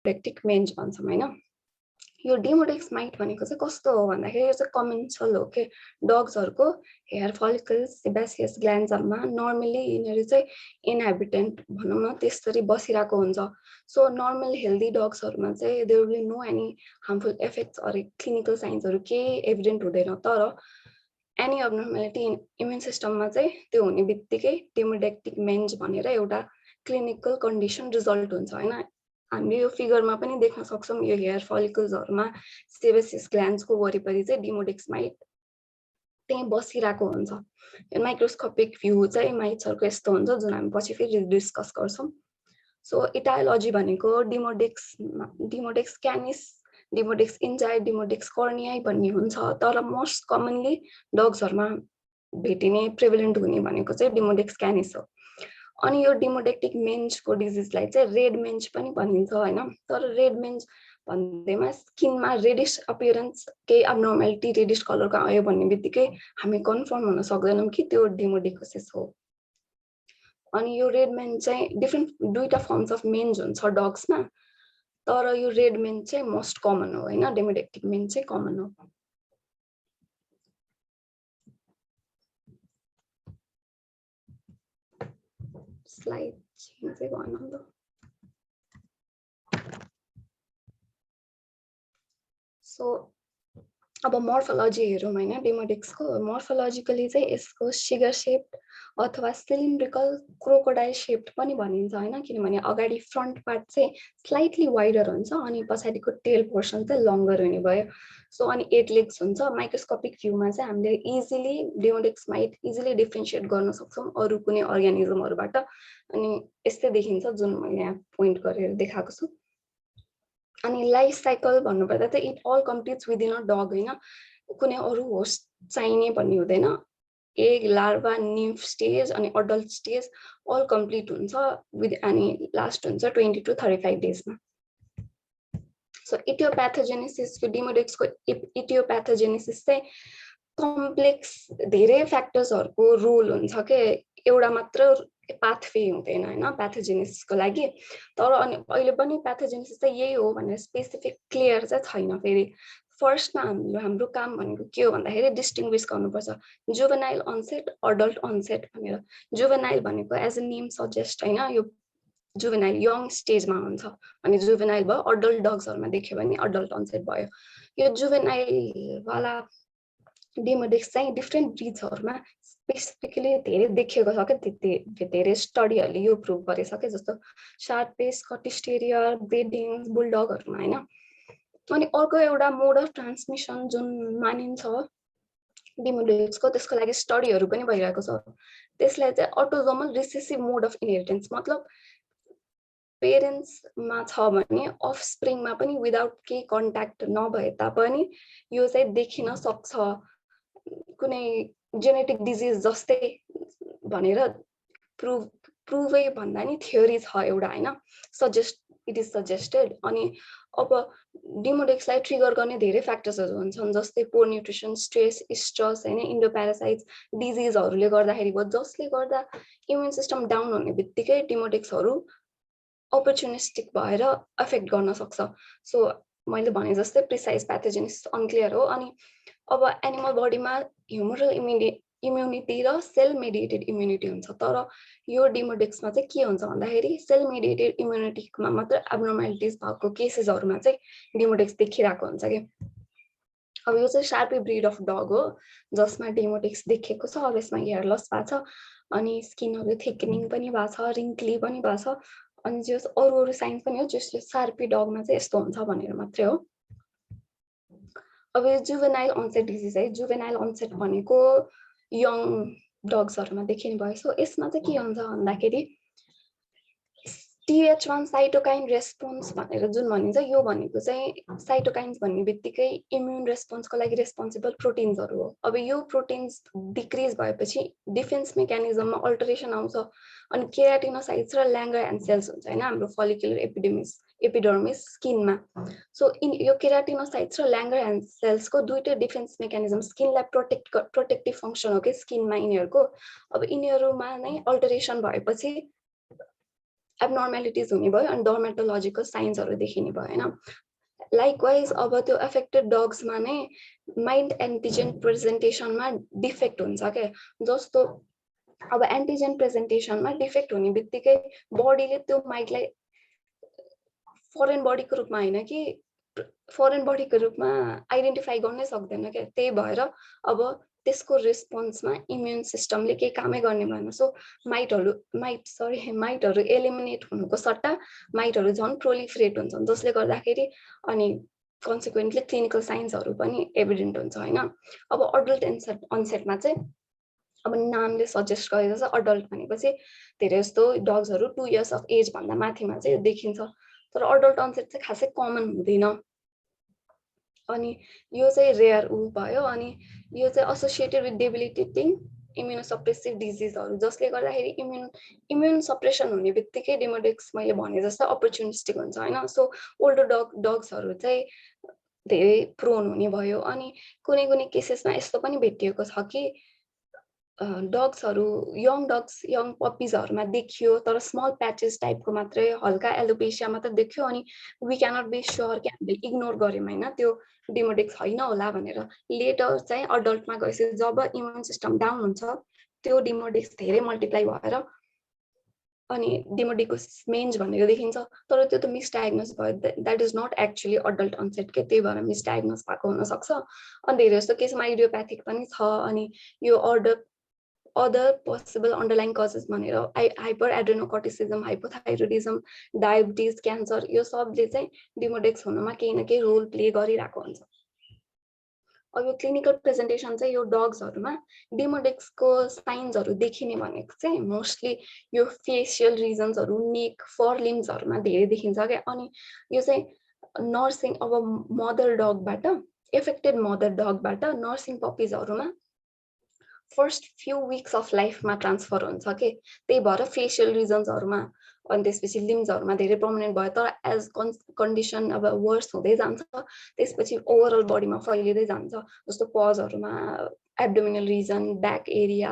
डिमोडेक्टिक मेन्ज भन्छौँ हैन। यो डिमोडेक्स माइट भनेको चाहिँ कस्तो हो भन्दाखेरि यो चाहिँ कमेन्सल हो के डग्सहरुको हेयर फलिकल्स सेबासियस ग्ल्यान्ड्सहरुमा नर्मली यिनीहरु चाहिँ इनहेबिटेन्ट भनौं न त्यसरी बसिरहेको हुन्छ। सो नर्मल हेल्दी डग्सहरुमा चाहिँ there will no any harmful effects or clinical साइन्सहरु केही एभिडेन्ट हुँदैन। तर एनी अब्नर्मालिटी इन इम्युन सिस्टममा चाहिँ त्यो हुने बित्तिकै डिमोडेक्टिक मेन्ज भनेर एउटा क्लिनिकल कन्डिसन रिजल्ट हुन्छ हैन। हामीले यो फिगरमा पनि देख्न सक्छौं यो हेयर फलिकल्सहरुमा सेबासियस ग्ल्यान्ड्सको वरिपरि चाहिँ डिमोडेक्स माइट त्यही बसिरहेको हुन्छ। यो माइक्रोस्कोपिक भ्यू चाहिँ माइट्सहरुको यस्तो हुन्छ जुन हामी पछि फेरि डिस्कस गर्छौं। सो इटायोलोजी भनेको डिमोडेक्स क्यानिस, डिमोडेक्स इन्जाई, डिमोडेक्स कर्नियाई भन्ने हुन्छ। तर मोस्ट कमनली डग्सहरुमा भेटिने प्रिभलेन्ट हुने भनेको चाहिँ डिमोडेक्स क्यानिस हो। अनि यो डिमोडेक्टिक मेन्जको डिजिजलाई चाहिँ रेड मेन्ज पनि भनिन्छ हैन। तर रेड मेन्ज भन्दैमा स्किनमा रेडिश अपियरेन्स केही अब्नर्मालिटी रेडिश कलरको आयो भन्ने बित्तिकै हामी कन्फर्म हुन सक्दैनौं कि त्यो डिमोडेकोसिस हो। अनि यो रेड मेन्ज चाहिँ डिफरेन्ट दुईटा फर्म्स अफ मेन्ज हुन्छ डग्समा। तर यो रेड मेन्ज चाहिँ मोस्ट कमन हो हैन, डिमोडेक्टिक मेन्ज चाहिँ कमन हो। स्लाइड चेन्ज चाहिँ गर्न ल। सो अब मोर्फोलोजी हेरौँ हैन डिमोडेक्सको। मोर्फोलोजिकली चाहिँ यसको सिगर शेप्ड अथवा सिलिन्ड्रिकल क्रोकोडाइल शेप्ड पनि भनिन्छ हैन, किनभने अगाडि फ्रन्ट पार्ट चाहिँ स्लाइटली वाइडर हुन्छ अनि पछाडिको टेल पोर्सन चाहिँ लङ्गर हुने भयो। सो अनि 8 लेग्स हुन्छ। माइक्रोस्कोपिक भ्यूमा चाहिँ हामीले इजिली डिमोडेक्स माइट इजिली डिफरेन्शिएट गर्न सक्छौं अरु कुनै अर्गानिजमहरुबाट। अनि यस्तै देखिन्छ जुन मैले यहाँ पोइन्ट गरेर देखाएको छु। अनि लाइफ साइकल भन्नुपर्दा चाहिँ it all completes within a dog हैन, कुनै अरु होस्ट चाहिने भन्ने हुँदैन। एग, लार्भा, निम्फ स्टेज अनि अडल्ट स्टेज अल कम्प्लिट हुन्छ विथ अनि लास्ट हुन्छ 20 to 35 डेजमा। सो इटियोप्याथोजेनेसिस, डिमोडेक्सको इटियोप्याथोजेनेसिस चाहिँ कम्प्लेक्स धेरै फ्याक्टर्सहरुको रोल हुन्छ के, एउटा मात्र पाथवे हुँदैन हैन प्याथोजेनेसिसको लागि। तर अनि अहिले पनि प्याथोजेनेसिस चाहिँ यही हो भनेर स्पेसिफिक क्लियर चाहिँ छैन। फेरि फर्स्टमा हाम्रो काम भनेको के हो भन्दाखेरि डिस्टिङ्ग्विस गर्नुपर्छ जुभेनाइल अनसेट, अडल्ट अनसेट भनेर। जुभेनाइल भनेको एज अ नेम सजेस्ट हैन, यो जुभेनाइल यङ स्टेजमा हुन्छ। अनि जुभेनाइल भयो अडल्ट डग्सहरुमा देख्यो भने अडल्ट अनसेट भयो। यो जुभेनाइल वाला डिमोडेक्स चाहिँ डिफरेन्ट ब्रिड्सहरुमा स्पेसिफिकली धेरै देखिएको छ के, धेरै स्टडीहरुले यो प्रुभ गरेछ के, जस्तो शार्पेस, स्कटिश टेरियर, ब्रिडिङ बुलडगहरुमा हैन। अनि अर्को एउटा मोड अफ ट्रान्समिसन जुन मानिन्छ डिमोडेक्सको, त्यसको लागि स्टडीहरु पनि भइरहेको छ। त्यसलाई चाहिँ अटोजोमल रिसेसिभ मोड अफ इनहेरिटेन्स, मतलब पेरेन्ट्समा छ भने अफस्प्रिङमा पनि विदाउट केही कन्ट्याक्ट नभए तापनि यो चाहिँ देखिन सक्छ। कुनै जेनेटिक डिजिज जस्तै भनेर प्रुभै भन्दा नि थ्योरी छ एउटा हैन, इट इज सजेस्टेड। अनि अब डिमोडेक्सलाई ट्रिगर गर्ने धेरै फ्याक्टर्सहरु हुन्छन्, जस्तै पोर न्युट्रिसन, स्ट्रेस, स्ट्रेस हैन, इन्डोप्यारासाइट्स डिजिजहरुले गर्दाखेरि भयो, जसले गर्दा इम्युन सिस्टम डाउन हुने बित्तिकै डिमोडेक्सहरु अपर्चुनिस्टिक भएर अफेक्ट गर्न सक्छ। सो मैले भने जस्तै प्रिसाइज प्याथोजेनेसिस अनक्लियर हो। अनि अब एनिमल बडीमा ह्युमरल इम्युनिटी र सेल मेडिएटेड इम्युनिटी हुन्छ। तर यो डिमोडेक्समा चाहिँ के हुन्छ भन्दाखेरि सेल मेडिएटेड इम्युनिटीमा मात्र एब्नर्मालिटिज भएको केसेसहरुमा चाहिँ डिमोडेक्स देखिरहेको हुन्छ के। अब यो चाहिँ शार्पी ब्रिड अफ डग हो जसमा डिमोडेक्स देखेको छ। अब यसमा हेयर लस भएको छ अनि स्किनहरु थिकनिङ पनि भएको छ, रिङ्कली पनि भएको छ, अनि जस अरु साइन्स पनि हो जसले शार्पी डगमा चाहिँ यस्तो हुन्छ भनेर मात्रै हो। अब यो जुभेनाइल अनसेट डिजिज है, जुभेनाइल अनसेट भनेको यङ डग्सहरुमा देखिने भयो। सो यसमा चाहिँ के हुन्छ भन्दाखेरि TH1 साइटोकाइन रेस्पोन्स भनेर जुन भनिन्छ, यो भनेको चाहिँ साइटोकाइन्स भन्ने बित्तिकै इम्युन रेस्पोन्सको लागि रेस्पोन्सिबल प्रोटिन्सहरु हो। अब यो प्रोटिन्स डिक्रिज भएपछि डिफेन्स मेकानिजममा अल्टरेसन आउँछ अनि केराटिनोसाइट्स र ल्याङ्गरह्यान्स सेल्स हुन्छ हैन हाम्रो फलिकुलर एपिडर्मिस स्किनमा। सो यो केराटिनोसाइट्स र ल्याङ्गरह्यान्स सेल्सको दुईटै डिफेन्स मेकानिजम स्किनलाई प्रोटेक्टिभ फंक्सन हो के स्किनमा यिनीहरुको। अब यिनीहरुमा नै अल्टरेसन भएपछि एब्नर्मालिटिज हुने भयो अनि डर्मेटोलोजिकल साइन्सहरू देखिने भयो होइन। लाइकवाइज अब त्यो एफेक्टेड डग्समा नै माइन्ड एन्टिजेन प्रेजेन्टेसनमा डिफेक्ट हुन्छ क्या। जस्तो अब एन्टिजेन प्रेजेन्टेसनमा डिफेक्ट हुने बित्तिकै बडीले त्यो माइन्डलाई फरेन बडीको रूपमा होइन कि फरेन बडीको रूपमा आइडेन्टिफाई गर्नै सक्दैन क्या। त्यही भएर अब त्यसको रेस्पोन्समा इम्युन सिस्टमले केही कामै गर्ने भएन। सो माइटहरू एलिमिनेट हुनुको सट्टा माइटहरू झन् प्रोलिफरेट हुन्छन्, जसले गर्दाखेरि अनि कन्सिक्वेन्टली क्लिनिकल साइन्सहरू पनि एभिडेन्ट हुन्छ होइन। अब अडल्ट अनसेटमा चाहिँ अब नामले सजेस्ट गरेको छ अडल्ट भनेपछि धेरै जस्तो डग्सहरू 2 इयर्स अफ एज भन्दा माथिमा चाहिँ देखिन्छ, तर अडल्ट अनसेट चाहिँ खासै कमन हुँदैन। अनि यो चाहिँ रेयर भयो। अनि यो चाहिँ एसोसिएटेड विथ डेबिलिटेटिङ इम्युनोसप्रेसिभ डिजिजहरू, जसले गर्दाखेरि इम्युन सप्रेसन हुने बित्तिकै डेमोडिक्स मैले भने जस्तो अपर्च्युनिस्टिक हुन्छ होइन। सो ओल्डर डग्सहरू चाहिँ धेरै प्रोन हुने भयो। अनि कुनै केसेसमा यस्तो पनि भेटिएको छ कि डग्सहरू यङ पपिजहरूमा देखियो तर स्मल प्याचेस टाइपको मात्रै हल्का एलोपेसिया मात्र देखियो। अनि वी क्यानट बी स्योर कि हामीले इग्नोर गऱ्यौँ होइन त्यो डेमोडिक्स होइन होला भनेर। लेटर चाहिँ अडल्टमा गएपछि जब इम्युन सिस्टम डाउन हुन्छ त्यो डेमोडिक्स धेरै मल्टिप्लाई भएर अनि डेमोडिकोसिस मेन्ज भनेको देखिन्छ, तर त्यो त मिसडायग्नोस भयो। That is not actually adult onset के, त्यही भएर मिसडायग्नोस भएको हुनसक्छ। अनि धेरै जस्तो केसमा इडियोप्याथिक पनि छ। अनि यो अदर पोसिबल अन्डरलाइन कजेस भनेर हाइपर एड्रेनोकर्टिसिजम, हाइपोथाइरोडिजम, डायबिटिज, क्यान्सर, यो सबले चाहिँ डेमोडिक्स हुनमा केही न केही रोल प्ले गरिरहेको हुन्छ। अब यो क्लिनिकल प्रेजेन्टेसन चाहिँ यो डग्सहरूमा डेमोडिक्सको साइन्सहरू देखिने भनेको चाहिँ मोस्टली यो फेसियल रिजन्सहरू, नेक, फर लिम्सहरूमा धेरै देखिन्छ क्या। अनि यो चाहिँ नर्सिङ अब मदर डगबाट एफेक्टेड मदर डगबाट नर्सिङ पपिजहरूमा फर्स्ट फ्यु विक्स अफ लाइफमा ट्रान्सफर हुन्छ कि, त्यही भएर फेसियल रिजन्सहरूमा अनि त्यसपछि लिम्सहरूमा धेरै प्रोमिनेन्ट भयो। तर एज कन्डिसन अब वर्स हुँदै जान्छ त्यसपछि ओभरअल बडीमा फैलिँदै जान्छ, जस्तो पजहरूमा, एब्डोमिनल रिजन, ब्याक एरिया।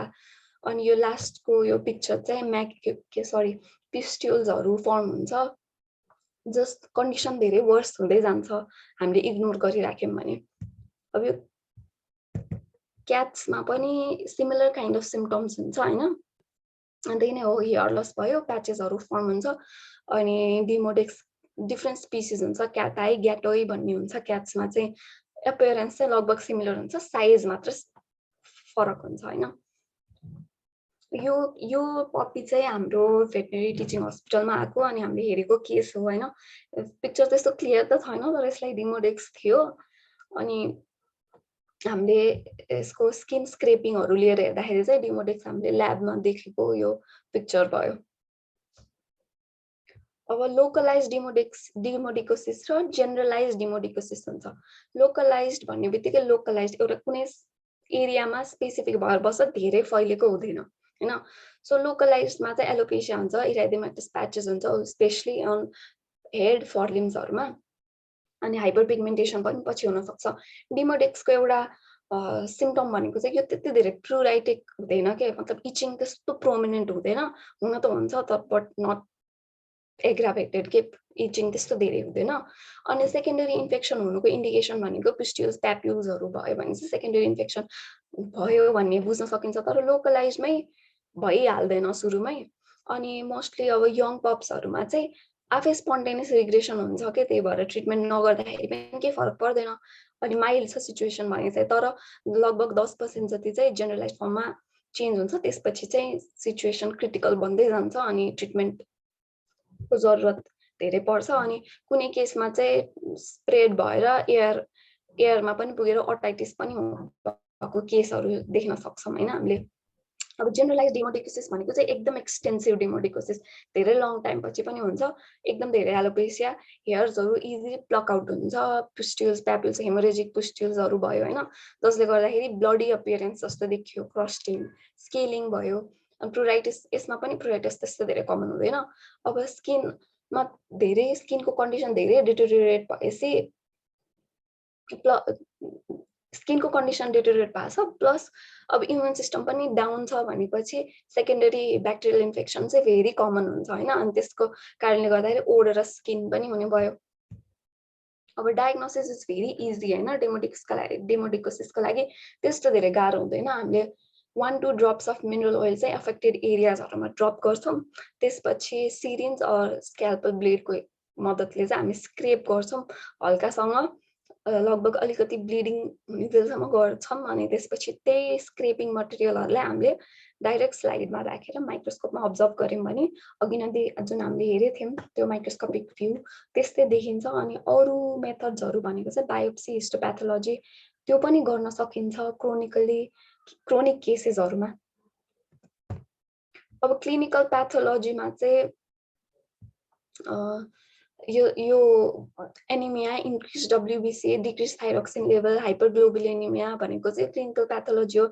अनि यो लास्टको यो पिक्चर चाहिँ पिस्ट्युल्सहरू फर्म हुन्छ। जस्ट कन्डिसन धेरै वर्स हुँदै जान्छ हामीले इग्नोर गरिराख्यौँ भने। अब यो क्याट्समा पनि सिमिलर काइन्ड अफ सिम्पटम्स हुन्छ होइन। अनि त्यही नै हो, हेयर लस भयो, प्याचेसहरू फर्म हुन्छ। अनि डेमोडिक्स डिफ्रेन्ट स्पिसिस हुन्छ, क्याटाई, ग्याटोई भन्ने हुन्छ। क्याट्समा चाहिँ एपियरेन्स चाहिँ लगभग सिमिलर हुन्छ, साइज मात्र फरक हुन्छ होइन। यो पपी चाहिँ हाम्रो भेटनेरी टिचिङ हस्पिटलमा आएको अनि हामीले हेरेको केस हो होइन। पिक्चर त्यस्तो क्लियर त छैन तर यसलाई डेमोडिक्स थियो। अनि हामीले यसको स्किन स्क्रेपिङहरू लिएर हेर्दाखेरि चाहिँ डेमोडिक्स हामीले ल्याबमा देखेको यो पिक्चर भयो। अब लोकलाइज डेमोडिकोसिस र जेनरलाइज डेमोडिकोसिस हुन्छ। लोकलाइज्ड भन्ने बित्तिकै लोकलाइज्ड एउटा कुनै एरियामा स्पेसिफिक भएर बस्छ, धेरै फैलेको हुँदैन होइन। सो लोकलाइज्डमा चाहिँ एलोपेसिया हुन्छ, इराइडेमाटिस प्याचेस हुन्छ स्पेशली अन हेड, फर लिम्सहरूमा। अनि हाइपर पिगमेन्टेसन पनि पछि हुनसक्छ। डेमोडिक्सको एउटा सिम्पटम भनेको चाहिँ यो त्यति धेरै प्रुराइटिक हुँदैन क्या, मतलब इचिङ त्यस्तो प्रोमिनेन्ट हुँदैन, हुन त हुन्छ तर बट नट एग्राभेटेड के, इचिङ त्यस्तो धेरै हुँदैन। अनि सेकेन्डरी इन्फेक्सन हुनुको इन्डिकेसन भनेको पिस्ट्युल्स, प्याप्युल्सहरू भयो भने चाहिँ सेकेन्डरी इन्फेक्सन भयो भन्ने बुझ्न सकिन्छ, तर लोकलाइजमै भइहाल्दैन सुरुमै। अनि मोस्टली अब यङ पप्सहरूमा चाहिँ आफै स्पन्टेनियस रिग्रेसन हुन्छ कि, त्यही भएर ट्रिटमेन्ट नगर्दाखेरि पनि केही फरक पर्दैन। अनि माइल्ड छ सिचुएसन भने चाहिँ, तर लगभग 10% जति चाहिँ जेनरलाइज फर्ममा चेन्ज हुन्छ, त्यसपछि चाहिँ सिचुएसन क्रिटिकल बन्दै जान्छ अनि ट्रिटमेन्टको जरुरत धेरै पर्छ। अनि कुनै केसमा चाहिँ स्प्रेड भएर एयरमा पनि पुगेर अटाइटिस पनि भएको केसहरू देख्न सक्छौँ होइन हामीले। अब जेनरलाइज डेमोडिकोसिस भनेको चाहिँ एकदम एक्सटेन्सिभ डेमोडिकोसिस, धेरै लङ टाइम पछि पनि हुन्छ, एकदम धेरै एलोपेसिया, हेयर्सहरू इजिली प्लक आउट हुन्छ, पुस्ट्युल्स, प्यापुल्स, हेमोरेजिक पुस्ट्युल्सहरू भयो होइन, जसले गर्दाखेरि ब्लडी अपियरेन्स जस्तो देखियो, क्रस्टिङ, स्केलिङ भयो। अनि प्रुराइटिस, यसमा पनि प्रुराइटिस त्यस्तो धेरै कमन हुँदैन। अब स्किनमा धेरै स्किनको कन्डिसन धेरै डिटेरियोरेट भएपछि स्किनको कन्डिसन डेटोरेट भएको छ प्लस अब इम्युन सिस्टम पनि डाउन छ भनेपछि सेकेन्डरी ब्याक्टेरियल इन्फेक्सन चाहिँ भेरी कमन हुन्छ होइन अनि त्यसको कारणले गर्दाखेरि ओडरस स्किन पनि हुने भयो अब डायग्नोसिस इज भेरी इजी होइन डेमोडिकोसिसको लागि त्यस्तो धेरै गाह्रो हुँदैन हामीले 1-2 ड्रप्स अफ मिनरल ओइल चाहिँ अफेक्टेड एरियाजहरूमा ड्रप गर्छौँ त्यसपछि सिरिन्ज अर स्क्याल्पल ब्लेडको मद्दतले चाहिँ हामी स्क्रेप गर्छौँ हल्कासँग लगभग अलिकति ब्लिडिङ हुने जेलसम्म गर्छौँ अनि त्यसपछि त्यही स्क्रेपिङ मटेरियलहरूलाई हामीले डाइरेक्ट स्लाइडमा राखेर माइक्रोस्कोपमा अब्जर्भ गऱ्यौँ भने अघि नै जुन हामीले हेरेको थियौँ त्यो माइक्रोस्कोपिक भ्यू त्यस्तै देखिन्छ अनि अरू मेथड्सहरू भनेको चाहिँ बायोप्सी हिस्टोप्याथोलोजी त्यो पनि गर्न सकिन्छ क्रोनिक केसेसहरूमा अब क्लिनिकल प्याथोलोजीमा चाहिँ यो anaemia increase WBC decrease thyroxine level hyperglobulinaemia भनेको चाहिँ क्लिनिकल प्याथोलोजी हो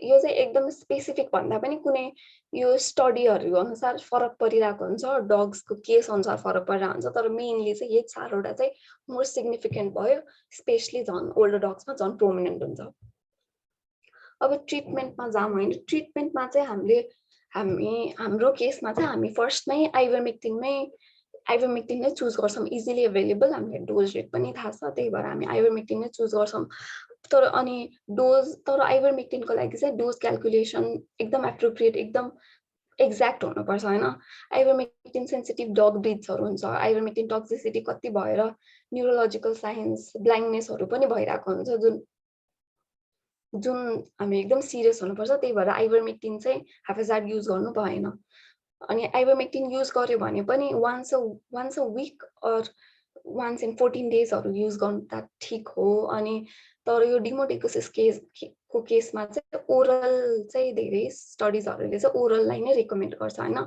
यो चाहिँ एकदम स्पेसिफिक भन्दा पनि कुनै यो स्टडीहरू अनुसार फरक परिरहेको हुन्छ डग्सको केस अनुसार फरक परिरहेको हुन्छ तर मेनली चाहिँ यही 4वटा चाहिँ मोर सिग्निफिकेन्ट भयो स्पेशली झन् ओल्डर डग्समा झन् प्रोमिनेन्ट हुन्छ अब ट्रिटमेन्टमा जाउँ होइन ट्रिटमेन्टमा चाहिँ हाम्रो केसमा चाहिँ हामी फर्स्टमै आइभरमेक्टिन नै चुज गर्छौँ इजिली एभाइलेबल हामीले डोज रेट पनि थाहा छ त्यही भएर हामी आइभरमेक्टिन नै चुज गर्छौँ तर आइभरमेक्टिनको लागि चाहिँ डोज क्यालकुलेसन एकदम एप्रोप्रिएट एकदम एक्ज्याक्ट हुनुपर्छ होइन आइभरमेक्टिन सेन्सिटिभ डग ब्रिड्सहरू हुन्छ आइभरमेक्टिन टक्सिसिटी कति भएर न्युरोलोजिकल साइन्स ब्लाइन्डनेसहरू पनि भइरहेको हुन्छ जुन हामी एकदम सिरियस हुनुपर्छ त्यही भएर आइभरमेक्टिन चाहिँ हाफेजार्ड युज गर्नु भएन अनि आइभरमेक्टिन युज गर्यो भने पनि once a week or once in 14 daysहरू use गर्नु त ठिक हो अनि तर यो डिमोडिकोसिस केसको केसमा चाहिँ ओरल चाहिँ धेरै स्टडिजहरूले चाहिँ ओरललाई नै रिकमेन्ड गर्छ होइन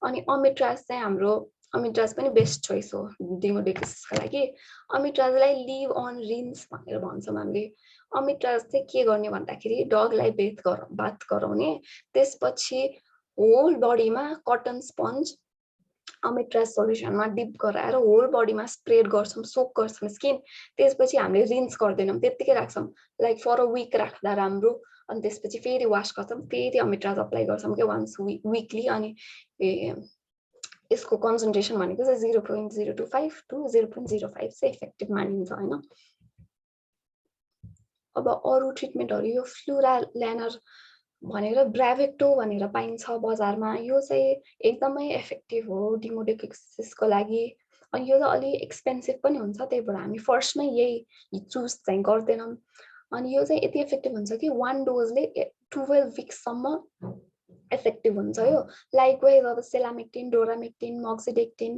अनि अमिट्राज चाहिँ हाम्रो अमिट्राज पनि बेस्ट चोइस हो डिमोडिकोसिसको लागि अमिट्राजलाई लिभ अन रिन्स भनेर भन्छौँ हामीले अमिट्राज चाहिँ के गर्ने भन्दाखेरि डगलाई बाथ गराउने त्यसपछि होल बडीमा कटन स्पन्ज अमिट्राज सोल्युसनमा डिप गराएर होल बडीमा स्प्रेड गर्छौँ सोक गर्छौँ स्किन त्यसपछि हामीले रिन्स गर्दैनौँ त्यत्तिकै राख्छौँ लाइक फर अ विक राख्दा राम्रो अनि त्यसपछि फेरि वास गर्छौँ फेरि अमिट्राज अप्लाई गर्छौँ क्या वान्स विकली अनि यसको कन्सन्ट्रेसन भनेको चाहिँ 0.025 to 0.05 चाहिँ इफेक्टिभ मानिन्छ होइन अब अरू ट्रिटमेन्टहरू यो फ्लुराल्यानर भनेर ब्राभेक्टो भनेर पाइन्छ बजारमा यो चाहिँ एकदमै इफेक्टिभ हो डिमोडिकोसिसको लागि अनि यो त अलि एक्सपेन्सिभ पनि हुन्छ त्यही भएर हामी फर्स्टमै यही चुज चाहिँ गर्दैनौँ अनि यो चाहिँ यति इफेक्टिभ हुन्छ कि 1 डोजले 12 विक्ससम्म इफेक्टिभ हुन्छ यो लाइकवाइज अब सेलामेक्टिन डोरामेक्टिन मक्सिडेक्टिन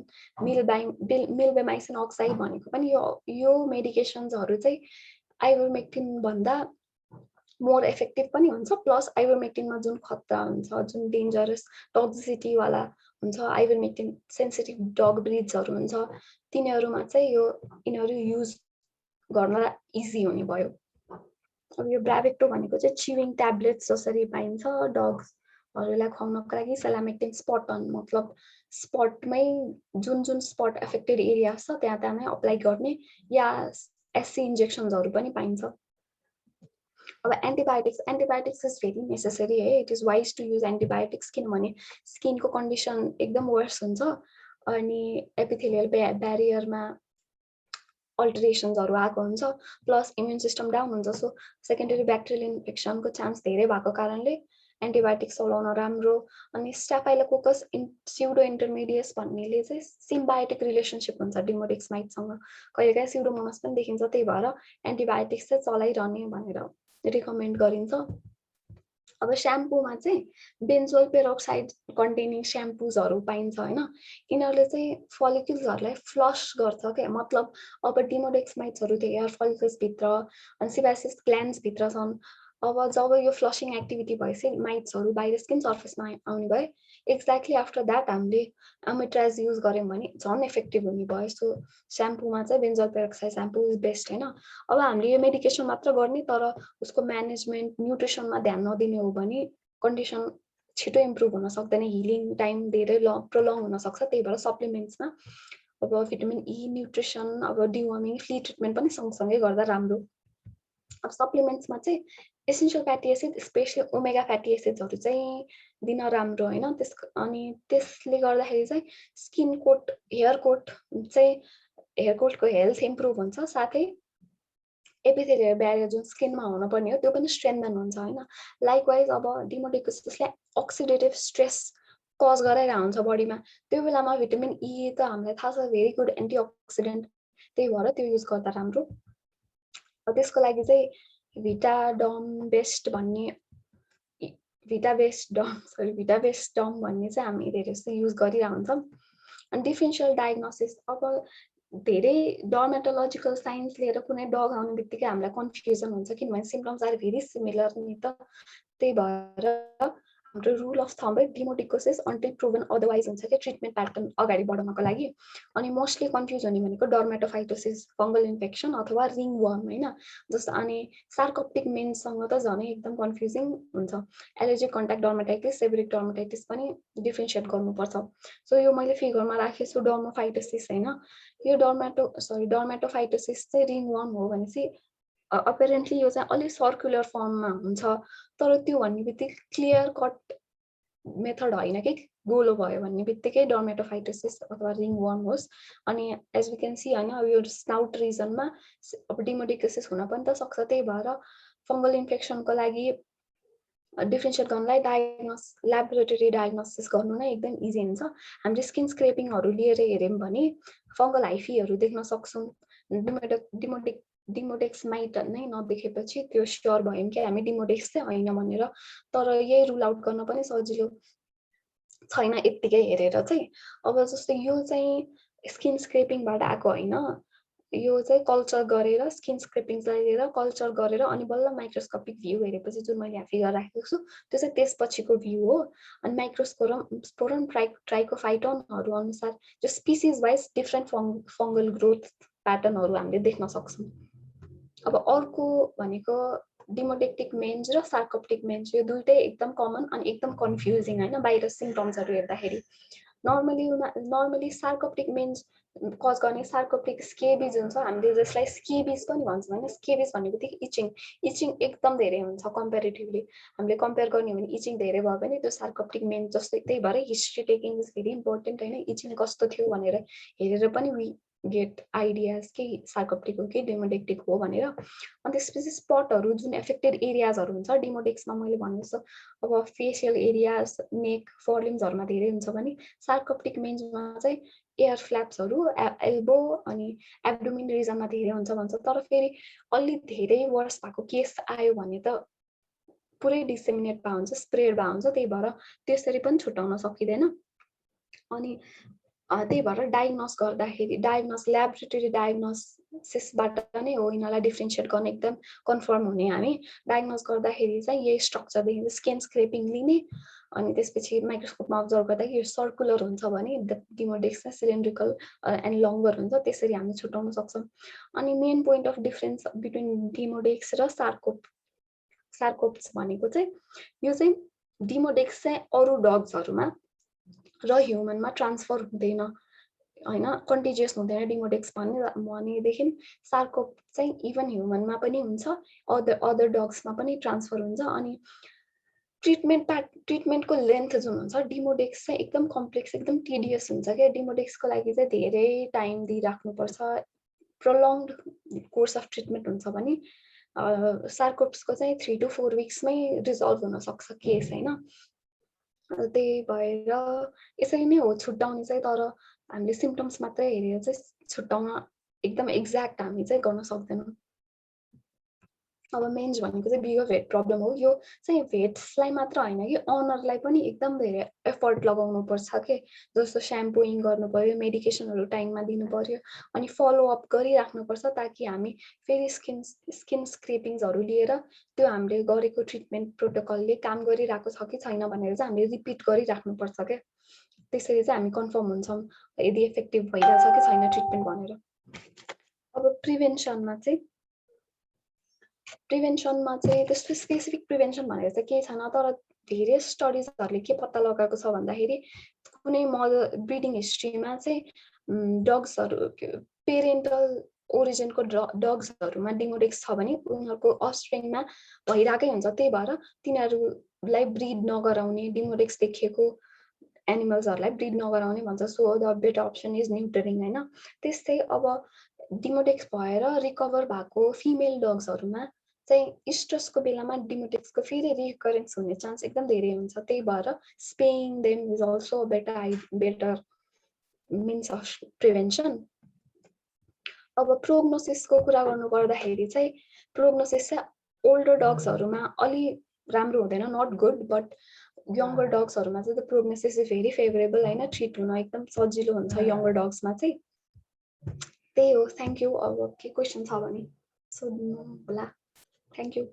मिल्बेमाइसिन अक्साइड भनेको पनि यो मेडिकेसन्सहरू चाहिँ आइभरमेक्टिन भन्दा मोर इफेक्टिभ पनि हुन्छ प्लस आइभरमेक्टिनमा जुन खतरा हुन्छ जुन डेन्जरस टक्सिसिटीवाला हुन्छ आइभरमेक्टिन सेन्सिटिभ डग ब्रिड्सहरू हुन्छ तिनीहरूमा चाहिँ यिनीहरू युज गर्न इजी हुने भयो अब यो ब्राभेक्टो भनेको चाहिँ चिविङ ट्याब्लेट्स जसरी पाइन्छ डग्सहरूलाई खुवाउनको लागि सेलामेक्टिन स्पट अन मतलब स्पटमै जुन स्पट एफेक्टेड एरिया छ त्यहाँ नै अप्लाई गर्ने या एससी इन्जेक्सन्सहरू पनि पाइन्छ अब एन्टिबायोटिक्स इज भेरी नेसेसरी है it is wise to use antibiotics किनभने स्किनको कन्डिसन एकदम वर्स हुन्छ अनि एपिथेलियल ब्यारियरमा अल्टरेसन्सहरू आएको हुन्छ प्लस इम्युन सिस्टम डाउन हुन्छ सो सेकेन्डरी ब्याक्टेरियल इन्फेक्सनको चान्स धेरै भएको कारणले एन्टिबायोटिक्स चलाउन राम्रो अनि स्टाफाइलोकोकस स्युडो इन्टरमिडियस भन्नेले चाहिँ सिम्बायोटिक रिलेसनसिप हुन्छ डिमोडिक्समाइटसँग कहिलेकाहीँ स्युडोमोनास पनि देखिन्छ त्यही भएर एन्टिबायोटिक्स चाहिँ चलाइरहने भनेर रिकमेन्ड गरिन्छ अब स्याम्पूमा चाहिँ बेन्जोल पेरोक्साइड कन्टेनिङ स्याम्पूजहरू पाइन्छ होइन यिनीहरूले चाहिँ फलिकल्सहरूलाई फ्लस गर्छ क्या मतलब अब डिमोडिक्समाइट्सहरू त्यो एयर फलिकल्सभित्र अनि सिबासिस ग्ल्यान्ड्सभित्र छन् अब जब यो फ्लसिङ एक्टिभिटी भएपछि माइट्सहरू बाहिर स्किन सर्फेसमा आउने भए एक्ज्याक्टली आफ्टर द्याट हामीले अमिट्राज युज गऱ्यौँ भने झन् इफेक्टिभ हुने भयो सो स्याम्पूमा चाहिँ बेन्जोल पेरोक्साइड स्याम्पू इज बेस्ट होइन अब हामीले यो मेडिकेसन मात्र गर्ने तर उसको म्यानेजमेन्ट न्युट्रिसनमा ध्यान नदिने हो भने कन्डिसन छिटो इम्प्रुभ हुन सक्दैन हिलिङ टाइम धेरै प्रोलङ हुन सक्छ त्यही भएर सप्लिमेन्ट्समा अब भिटामिन ई न्युट्रिसन अब डिवर्मिङ फ्ली ट्रिटमेन्ट पनि सँगसँगै गर्दा राम्रो अब सप्लिमेन्ट्समा चाहिँ essential fatty acid specially omega fatty एसिड्सहरू चाहिँ दिन राम्रो होइन। अनि त्यसले गर्दाखेरि चाहिँ स्किन कोट हेयर कोटको हेल्थ इम्प्रुभ हुन्छ, साथै एपिथेलियल ब्यारियर जुन स्किनमा हुनुपर्ने हो त्यो पनि स्ट्रेन्थन हुन्छ होइन। लाइकवाइज अब डिमोडेक्सिसले अक्सिडेटिभ स्ट्रेस कज गराइरहेको हुन्छ बडीमा, त्यो बेलामा भिटामिन ई त हामीलाई थाहा छ भेरी गुड एन्टिअक्सिडेन्ट, त्यही भएर त्यो युज गर्दा राम्रो। त्यसको लागि चाहिँ भिटाडम बेस्ट भन्ने चाहिँ हामी धेरै जस्तो युज गरिरहेको हुन्छौँ। अनि डिफरेन्सियल डायग्नोसिस, अब धेरै डर्मेटोलोजिकल साइन्स लिएर कुनै डग आउने बित्तिकै हामीलाई कन्फ्युजन हुन्छ, किनभने सिम्पटम्स आर भेरी सिमिलर नि त। त्यही भएर हाम्रो rule of thumb demodicosis until proven otherwise हुन्छ कि ट्रिटमेन्ट प्याटर्न अगाडि बढाउनको लागि। अनि मोस्टली कन्फ्युज हुने भनेको डर्मेटोफाइटोसिस, फङ्गल इन्फेक्सन अथवा रिङ वर्म होइन। जस्तो अनि सार्कोप्टिक मेन्ससँग त झनै एकदम कन्फ्युजिङ हुन्छ। एलर्जिक कन्ट्याक्ट डर्मेटाइटिस, सेबरिक डर्मेटाइटिस पनि डिफ्रेन्सिएट गर्नुपर्छ। सो यो मैले फिगरमा राखेछु डर्मोफाइटोसिस होइन। यो डर्मेटोफाइटोसिस चाहिँ रिङ वर्म हो भनेपछि अपेरेन्टली यो चाहिँ अलिक सर्कुलर फर्ममा हुन्छ, तर त्यो भन्ने बित्तिकै क्लियर कट मेथड होइन कि गोलो भयो भन्ने बित्तिकै डर्मेटोफाइटोसिस अथवा रिङ वर्म होस्। अनि एज वी क्यान सी होइन, अब यो स्नाउट रिजनमा अब डिमोडिकोसिस हुन पनि त सक्छ। त्यही भएर फङ्गल इन्फेक्सनको लागि डिफ्रेन्सिएट गर्नलाई ल्याबोरेटरी डायग्नोसिस गर्नु नै एकदम इजी हुन्छ। हामीले स्किन स्क्रेपिङहरू लिएर हेऱ्यौँ भने फङ्गल हाइफीहरू देख्न सक्छौँ। डिमोडेक्स माइट नै नदेखेपछि त्यो स्योर भयौँ कि हामी डिमोडेक्स चाहिँ होइन भनेर। तर यही रुल आउट गर्न पनि सजिलो छैन यत्तिकै हेरेर चाहिँ। अब जस्तै यो चाहिँ स्किन स्क्रेपिङबाट आएको होइन, यो चाहिँ कल्चर गरेर स्किन स्क्रेपिङलाई लिएर कल्चर गरेर अनि बल्ल माइक्रोस्कोपिक भ्यू हेरेपछि जुन मैले यहाँ फिगर राखेको छु त्यो चाहिँ त्यसपछिको भ्यू हो। अनि माइक्रोस्पोरम ट्राइकोफाइटनहरू अनुसार जो species wise different fungal growth प्याटर्नहरू हामीले देख्न सक्छौँ। अब अर्को भनेको डिमोडेक्टिक मेन्ज र सार्कोप्टिक मेन्ज, यो दुइटै एकदम कमन अनि एकदम कन्फ्युजिङ होइन बाहिर सिम्पटम्सहरू हेर्दाखेरि। नर्मली सार्कोप्टिक मेन्ज कज गर्ने सार्कोप्टिक स्केबिज हुन्छ, हामीले जसलाई स्केबिज पनि भन्छौँ होइन। स्केबिज भन्ने बित्तिकै इचिङ एकदम धेरै हुन्छ कम्पेरिटिभली। हामीले कम्पेयर गर्ने हो भने इचिङ धेरै भयो भने त्यो सार्कोप्टिक मेन्ज जस्तै। त्यही भएर history taking is very important होइन। इचिङ कस्तो थियो भनेर हेरेर पनि वी गेट आइडियाज कि सार्कोप्टिक हो कि डिमोडेक्टिक हो भनेर। अनि त्यसपछि स्पटहरू जुन एफेक्टेड एरियाजहरू हुन्छ डिमोडेक्समा मैले भने जस्तो अब फेसियल एरियाज, नेक, फरलिम्सहरूमा धेरै हुन्छ भने सार्कोप्टिक मेन्जमा चाहिँ एयर फ्ल्याप्सहरू, एल्बो अनि एब्डोमिन रिजनमा धेरै हुन्छ भन्छ। तर फेरि अलि धेरै वर्स भएको केस आयो भने त पुरै डिसेमिनेट भए हुन्छ, स्प्रेड भए हुन्छ। त्यही भएर त्यसरी पनि छुट्याउन सकिँदैन। अनि त्यही भएर ल्याबोरेटरी डायग्नोसिसबाट नै हो यिनीहरूलाई डिफ्रेन्सिएट गर्न एकदम कन्फर्म हुने। हामी डायग्नोस गर्दाखेरि चाहिँ यही स्ट्रक्चर देखिन्छ, स्किन स्क्रेपिङ लिने अनि त्यसपछि माइक्रोस्कोपमा अब्जर्भ गर्दा यो सर्कुलर हुन्छ भने डिमोडेक्स चाहिँ सिलिन्ड्रिकल एन्ड लङ्गर हुन्छ, त्यसरी हामी छुट्याउन सक्छौँ। अनि main point of difference between demodex र सार्कोप्स भनेको चाहिँ यो चाहिँ डिमोडेक्स चाहिँ अरू डग्सहरूमा र ह्युमनमा ट्रान्सफर हुँदैन होइन, कन्टिजियस हुँदैन डिमोडेक्स भनेदेखि सार्कोप चाहिँ इभन ह्युमनमा पनि हुन्छ, अदर डग्समा पनि ट्रान्सफर हुन्छ। अनि ट्रिटमेन्टको लेन्थ जुन हुन्छ डिमोडेक्स चाहिँ एकदम कम्प्लेक्स, एकदम टिडियस हुन्छ क्या। डिमोडेक्सको लागि चाहिँ धेरै टाइम दिइराख्नुपर्छ, प्रोलङ्ड कोर्स अफ ट्रिटमेन्ट हुन्छ भने सार्कोप्सको चाहिँ 3 to 4 विक्समै रिजल्भ हुन सक्छ केस होइन। त्यही भएर यसरी नै हो छुट्याउने चाहिँ। तर हामीले सिम्पटम्स मात्रै हेरेर चाहिँ छुट्याउन एकदम एक्ज्याक्ट हामी चाहिँ गर्न सक्दैनौँ। अब मेन्ज भनेको चाहिँ बिगर भेट प्रब्लम हो। यो चाहिँ भेट्सलाई मात्र होइन कि अनरलाई पनि एकदम धेरै एफर्ट लगाउनु पर्छ के। जस्तो स्याम्पुइङ गर्नु पर्यो, मेडिकेसनहरू टाइममा दिनु पर्यो अनि फलोअप गरिराख्नुपर्छ ताकि हामी फेरि स्किन स्क्रेपिङ्सहरू लिएर त्यो हामीले गरेको ट्रिटमेन्ट प्रोटोकलले काम गरिरहेको छ कि छैन भनेर चाहिँ हामीले रिपिट गरिराख्नुपर्छ क्या। त्यसरी चाहिँ हामी कन्फर्म हुन्छौँ यदि इफेक्टिभ भइरहेछ कि छैन ट्रिटमेन्ट भनेर। अब प्रिभेन्सनमा चाहिँ त्यस्तो स्पेसिफिक प्रिभेन्सन भनेर चाहिँ केही छैन। तर धेरै स्टडिजहरूले के पत्ता लगाएको छ भन्दाखेरि कुनै ब्रिडिङ हिस्ट्रीमा चाहिँ डग्सहरू पेरेन्टल ओरिजिनको डग्सहरुमा डिमोडेक्स छ भने उनीहरुको अफस्प्रिङमा भइराकै हुन्छ, त्यही भएर तिनीहरुलाई ब्रिड नगराउने, डिमोडेक्स देखिएको एनिमल्सहरुलाई ब्रिड नगराउने भन्छ। So the better option is neutering हैन। त्यस्तै अब डिमोडेक्स भएर रिकभर भएको फिमेल डग्सहरुमा चाहिँ स्ट्रेसको बेलामा डिमोडेक्सको फेरि रिकरेन्स हुने चान्स एकदम धेरै हुन्छ, त्यही भएर spaying them is also better means of prevention. अब प्रोग्नोसिसको कुरा गर्नु पर्दाखेरि चाहिँ प्रोग्नोसिस चाहिँ ओल्डर डग्सहरुमा अलि राम्रो हुँदैन, नट गुड, बट यङ्गर डग्सहरुमा चाहिँ the prognosis is very favourable हैन, ट्रिट हुन एकदम सजिलो हुन्छ यङ्गर डग्समा चाहिँ। त्यही हो, थ्यांक यू। अब के क्वेशन छ भने सोध्नु होला। Thank you.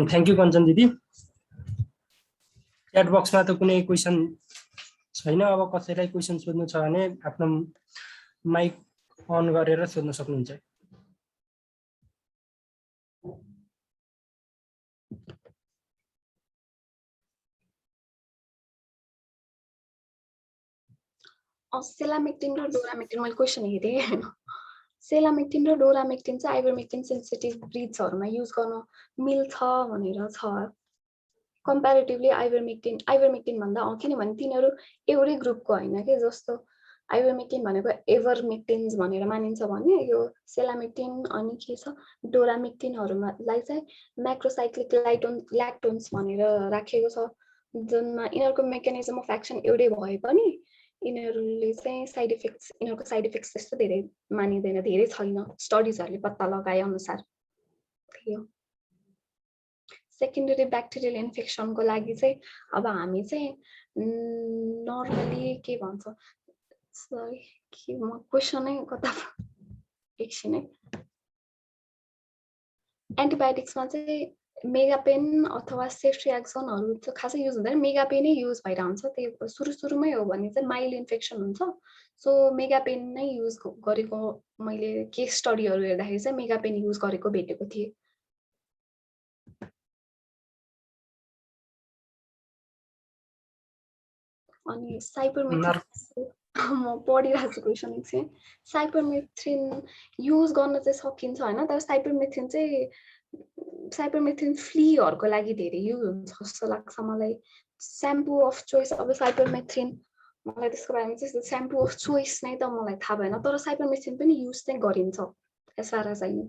Thank you Kanchan दिदी। च्याट बक्समा त कुनै क्वेशन छैन। अब कसैलाई क्वेशन सोध्नु छ भने आफ्नो माइक अन गरेर सोध्न सक्नुहुन्छ। सेलामेक्टिन र डोरामेक्टिन मैले क्वेशन हेरेँ हैन। सेलामेक्टिन र डोरामेक्टिन चाहिँ आइभरमेक्टिन सेन्सिटिभ ब्रिड्सहरुमा युज गर्न मिल्छ भनेर छ। कम्प्यारेटिभली आइभरमेक्टिन भन्दा किनभने तिनीहरु एउटै ग्रुपको हैन के, जस्तो आइभरमेक्टिन भनेको एभरमेक्टिन्स भनेर मानिन्छ भने यो सेलामेक्टिन अनि के छ डोरामेक्टिनहरुलाई चाहिँ म्याक्रोसाइक्लिक ल्याक्टोन्स भनेर राखिएको छ, जुनमा यिनीहरुको मेकानिजम अफ एक्सन एउटै भए पनि यिनीहरुले चाहिँ साइड इफेक्ट्स त्यस्तो धेरै मानिदैन, धेरै छैन स्टडीजहरुले पत्ता लगाए अनुसार। थियो सेकेन्डरी ब्याक्टेरियल इन्फेक्सनको लागि चाहिँ अब हामी चाहिँ नर्मली के भन्छ, सरी के म क्वेशनै कता एकछिन है। एन्टिबायोटिक्समा चाहिँ मेगापेन अथवा सेफ्ट्रियाक्सनहरु चाहिँ खासै युज हुँदैन, मेगापेनै युज भइरहन्छ। त्यही सुरुमै हो भने चाहिँ माइल्ड इन्फेक्सन हुन्छ, सो मेगापेन नै युज गरेको मैले केस स्टडीहरु हेर्दाखेरि चाहिँ मेगापेन युज गरेको भेटेको थिएँ। अनि साइपरमेथ्रिन म पढिरहेको छु क्वेशन चाहिँ। साइपरमेथ्रिन युज गर्न चाहिँ सकिन्छ हैन, तर साइपरमेथ्रिन फ्लीहरुको लागि धेरै युज हुन्छ जस्तो लाग्छ मलाई। स्याम्पू अफ चोइस अब साइपरमेथ्रिन मलाई त्यसको बारेमा चाहिँ स्याम्पू अफ चोइस नै त मलाई थाहा भएन, तर साइपरमेथ्रिन पनि युज चाहिँ गरिन्छ as far as I know.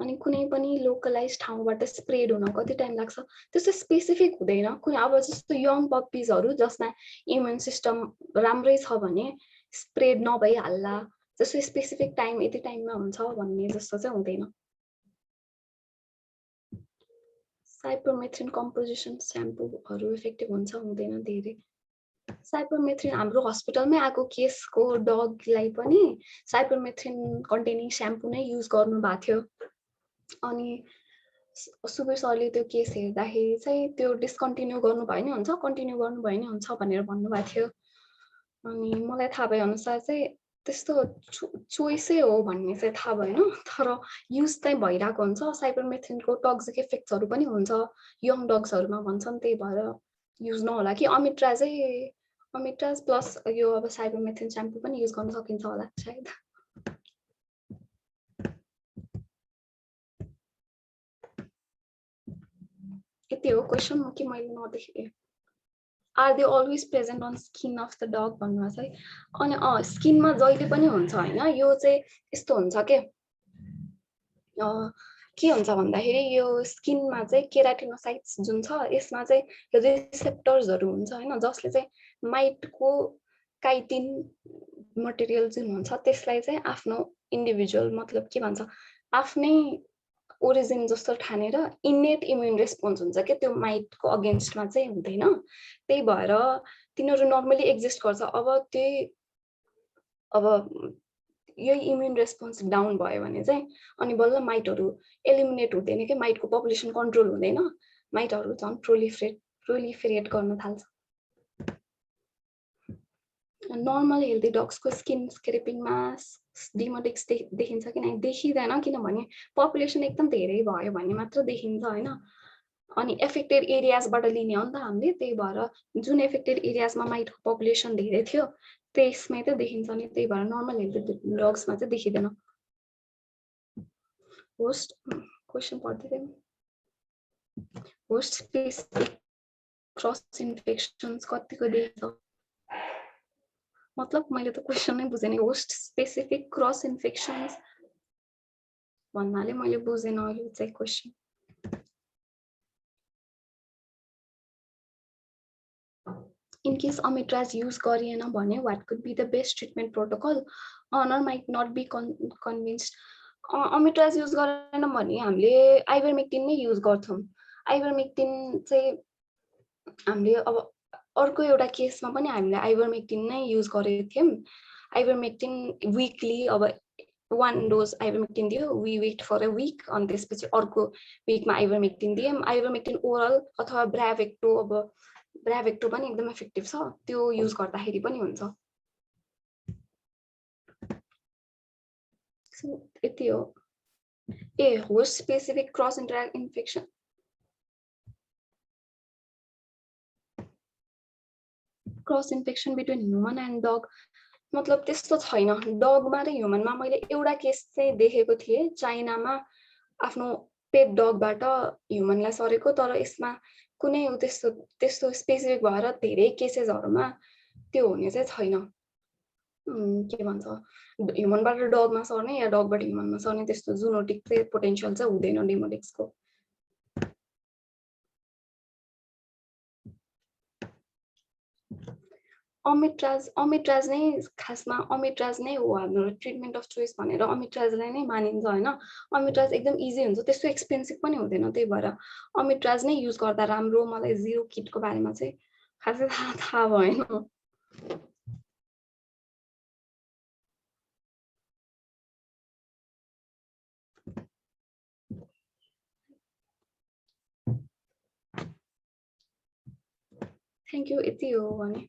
अनि कुनै पनि लोकलाइज ठाउँबाट स्प्रेड हुन कति टाइम लाग्छ त्यस्तो स्पेसिफिक हुँदैन। कुनै अब जस्तो यङ पप्पीजहरु जसमा इम्युन सिस्टम राम्रै छ भने स्प्रेड नभइहाल्ला, जस्तो स्पेसिफिक टाइम यति टाइममा हुन्छ भन्ने जस्तो चाहिँ हुँदैन। साइपरमेथ्रिन कम्पोजिसन स्याम्पूहरु इफेक्टिभ हुन्छ हुँदैन धेरै। साइपरमेथ्रिन हाम्रो हस्पिटलमै आएको केसको डगलाई पनि साइपरमेथ्रिन कन्टेनिङ स्याम्पू नै युज गर्नु भएको थियो। अनि सुबेर सरले त्यो केस हेर्दाखेरि चाहिँ त्यो डिस्कन्टिन्यू गर्नु भए नि हुन्छ, कन्टिन्यू गर्नु भए नि हुन्छ भनेर भन्नुभएको थियो। अनि मलाई थाहा भए अनुसार चाहिँ त्यस्तो चोइसै हो भन्ने चाहिँ थाहा भएन, तर युज चाहिँ भइरहेको हुन्छ। साइपरमेथ्रिनको टक्सिक इफेक्ट्सहरु पनि हुन्छ यङ डग्सहरुमा भन्छन्, त्यही भएर युज नहोला कि। अमिट्राज प्लस यो अब साइपरमेथ्रिन स्याम्पू पनि युज गर्न सकिन्छ होला सायद। यति हो क्वेशन कि मैले नदेखेँ। Are they always present on skin of the dog भन्नुमा चाहिँ अनि स्किनमा जहिले पनि हुन्छ हैन। यो चाहिँ यस्तो हुन्छ के हुन्छ भन्दाखेरि यो स्किनमा चाहिँ केराटिनोसाइट्स जुन छ यसमा चाहिँ रिसेप्टर्सहरु हुन्छ हैन, जसले चाहिँ माइटको काइटिन मटेरियल जुन हुन्छ त्यसलाई चाहिँ आफ्नो इन्डिभिजुअल मतलब के भन्छ आफ्नै ओरिजिन जस्तो ठानेर इनेट इम्युन रेस्पोन्स हुन्छ के त्यो माइटको अगेन्स्टमा चाहिँ हुँदैन। त्यही भएर तिनीहरु नर्मली एक्जिस्ट गर्छ। अब यही इम्युन रेस्पोन्स डाउन भयो भने चाहिँ अनि बल्ल माइटहरु एलिमिनेट हुँदैन के, माइटको पपुलेसन कन्ट्रोल हुँदैन, माइटहरु झन् प्रोलिफरेट गर्न थाल्छ। नर्मल हेल्दी डग्सको स्किन स्क्रेपिङमा डिमोडेक्स देखिन्छ कि नै देखिँदैन, किनभने पपुलेसन एकदम धेरै भयो भने मात्र देखिन्छ हैन। अनि एफेक्टेड एरियाजबाट लिने हो नि त हामीले, त्यही भएर जुन एफेक्टेड एरियाजमा माइटको पपुलेसन धेरै थियो त्यसमै त देखिन्छ नि, त्यही भएर नर्मल हेल्दी डग्समा चाहिँ देखिँदैन। होस्ट क्वेसन पढ्दिँदैन। होस्ट स्पेसिफिक क्रस इन्फेक्सन्स कतिको देखिन्छ? मतलब मैले त क्वेसन नै बुझेन। होस्ट स्पेसिफिक क्रस इन्फेक्सन्स भन्नाले मैले बुझेन यो चाहिँ question. In case Omepraz use गरिएन भने what could be the best treatment protocol? Honor might not be convinced. Omepraz use गरेन भने हामीले ivermectin नै युज गर्छौं। ivermectin चाहिँ हामीले अब अर्को एउटा केसमा पनि हामीले ivermectin नै युज गरेको थियौं। ivermectin वीकली अब 1 डोज ivermectin दियो, we wait for a week, अनि त्यसपछि अर्को वीकमा ivermectin दियौं। ivermectin ओरल अथवा ब्राभेक्टो, अब ब्राभेक्टो पनि एकदम इफेक्टिभ छ, त्यो युज गर्दाखेरि पनि हुन्छ। यति हो। A host specific cross infection cross infection between human and dog मतलब त्यस्तो छैन। डगमा र ह्युमनमा मैले एउटा केस चाहिँ देखेको थिएँ, चाइनामा आफ्नो पेट डगबाट ह्युमनलाई सरेको, तर यसमा कुनै त्यस्तो स्पेसिफिक भएर धेरै केसेसहरुमा त्यो हुने चाहिँ छैन। के भन्छ, ह्युमनबाट डगमा सर्ने या डगबाट ह्युमनमा सर्ने त्यस्तो जुनोटिक चाहिँ पोटेन्शियल चाहिँ हुँदैन डेमोडेक्सको। अमिट्राज नै खासमा अमिट्राज नै हो हाम्रो ट्रिटमेन्ट अफ चोइस भनेर अमिट्राजलाई नै मानिन्छ हैन। अमिट्राज एकदम इजी हुन्छ, त्यस्तो एक्सपेन्सिभ पनि हुँदैन, त्यही भएर अमिट्राज नै युज गर्दा राम्रो। मलाई जिरो किटको बारेमा चाहिँ खासै थाहा भएन। Thank you. यति हो भने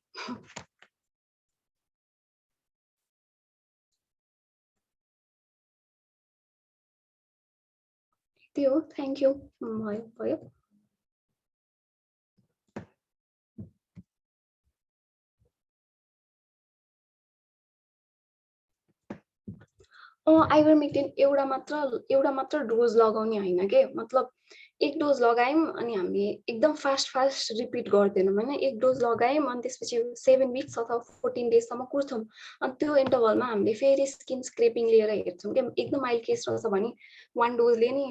यति हो। Thank you. भयो। आइभरमेक्टिन एउटा मात्र डोज लगाउने हैन के, मतलब एक डोज लगायौं अनि हामी एकदम फास्ट रिपिट गर्दैनौं हैन। एक डोज लगायौं अनि त्यसपछि 7 वीक्स अथवा 14 डेज सम्म कुर्छौं, अनि त्यो इन्टरभलमा हामीले फेरि स्किन स्क्रेपिङ लिएर हेर्छौं के एकदम माइल्ड केस रहेछ भने 1 डोजले नि,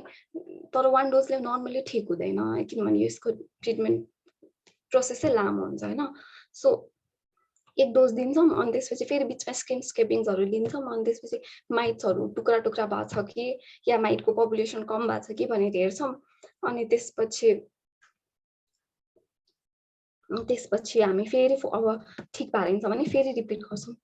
तर 1 डोजले नर्मली ठीक हुँदैन किनभने यसको ट्रिटमेन्ट प्रोसेसै लामो हुन्छ हैन। सो एक डोज दिन्छौं अनि त्यसपछि फेरि बिचमा स्किन स्क्रेपिङ्सहरु लिन्छौं, अनि त्यसपछि माइट्सहरु टुक्रा भएको छ कि या माइटको पपुलेसन कम भएको छ कि भनेर हेर्छौं, अनि त्यसपछि हामी फेरि अब ठीक भएर हुन्छ भने फेरि रिपिट गर्छौं।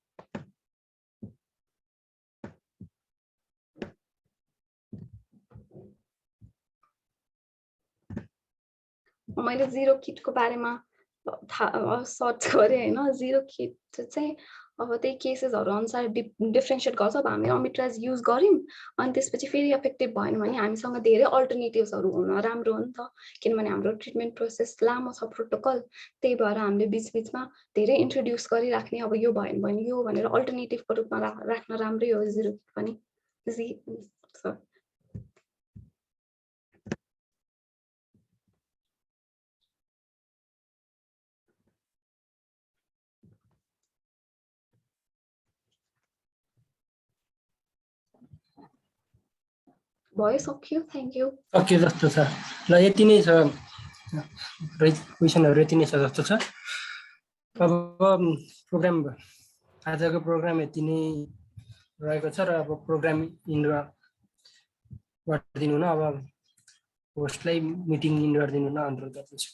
मैले जिरो किटको बारेमा सर्च गरेँ हैन। जिरो किट चाहिँ अब त्यही केसेसहरु अनुसार डिफरेन्शिएट गर्छ। अब हामीले अमिट्राज युज गर्यौं अनि त्यसपछि फेरि इफेक्टिभ भएन भने हामीसँग धेरै अल्टरनेटिभ्सहरु हुन राम्रो हो नि त, किनभने हाम्रो ट्रिटमेन्ट प्रोसेस लामो छ, प्रोटोकल। त्यही भएर हामीले बीचबीचमा धेरै इन्ट्रोड्युस गरिराख्ने, अब यो भएन भने यो भनेर अल्टरनेटिभको रूपमा राख्न राम्रै हो जिरो किट पनि। भयो, सक्यो। Thank you. ओके जस्तो छ ल, यति नै छ क्वेसनहरु, यति नै छ जस्तो छ। अब प्रोग्राम, आजको प्रोग्राम यति नै रहेको छ र अब प्रोग्राम इन्ड गरिदिनु न। अब होस्टलाई मिटिङ इन्ड गरिदिनु न अनुरोध गर्दछु।